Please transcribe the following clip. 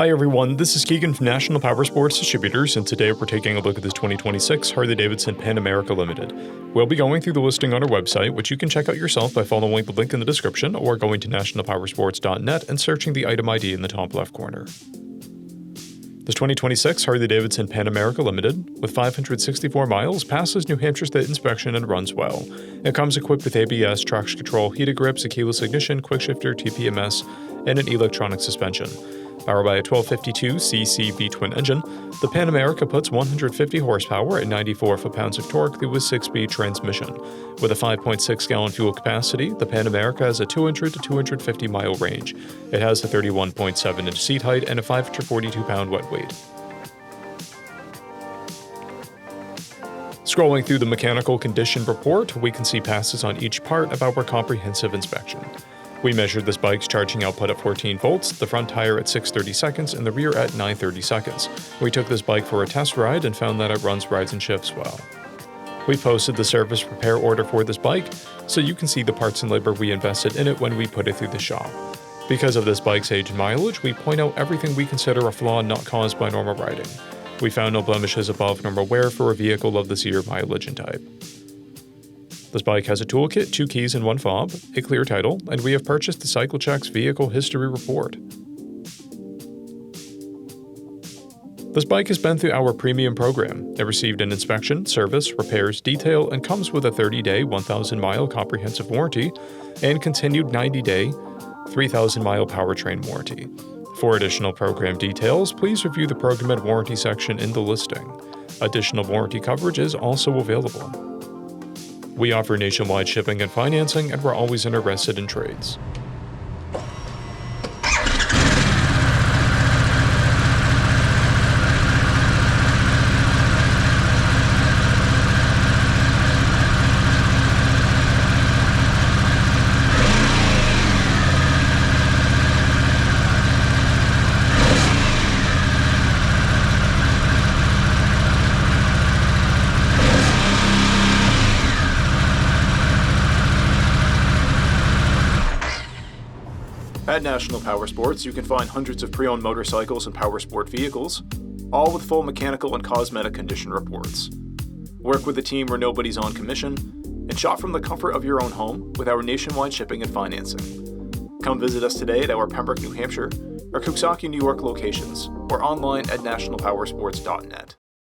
Hi everyone, this is Keegan from National Powersports Distributors, and today we're taking a look at this 2026 Harley-Davidson Pan America Limited. We'll be going through the listing on our website, which you can check out yourself by following the link in the description or going to nationalpowersports.net and searching the item ID in the top left corner. This 2026 Harley-Davidson Pan America Limited, with 564 miles, passes New Hampshire State inspection and runs well. It comes equipped with ABS, traction control, heated grips, a keyless ignition, quick shifter, TPMS, and an electronic suspension. Powered by a 1252cc V-twin engine, the Pan America puts 150 horsepower and 94 foot-pounds of torque through a 6-speed transmission. With a 5.6-gallon fuel capacity, the Pan America has a 200 to 250-mile range. It has a 31.7-inch seat height and a 542-pound wet weight. Scrolling through the mechanical condition report, we can see passes on each part of our comprehensive inspection. We measured this bike's charging output at 14 volts, the front tire at 630 seconds, and the rear at 930 seconds. We took this bike for a test ride and found that it runs, rides, and shifts well. We posted the service repair order for this bike, so you can see the parts and labor we invested in it when we put it through the shop. Because of this bike's age and mileage, we point out everything we consider a flaw not caused by normal riding. We found no blemishes above normal wear for a vehicle of this year, mileage, and type. This bike has a toolkit, 2 keys, and 1 fob, a clear title, and we have purchased the CycleCheck's Vehicle History Report. This bike has been through our premium program. It received an inspection, service, repairs, detail, and comes with a 30-day, 1,000-mile comprehensive warranty and continued 90-day, 3,000-mile powertrain warranty. For additional program details, please review the program and warranty section in the listing. Additional warranty coverage is also available. We offer nationwide shipping and financing, and we're always interested in trades. At National Powersports, you can find hundreds of pre-owned motorcycles and powersport vehicles, all with full mechanical and cosmetic condition reports. Work with a team where nobody's on commission, and shop from the comfort of your own home with our nationwide shipping and financing. Come visit us today at our Pembroke, New Hampshire, or Coxsackie, New York locations, or online at nationalpowersports.net.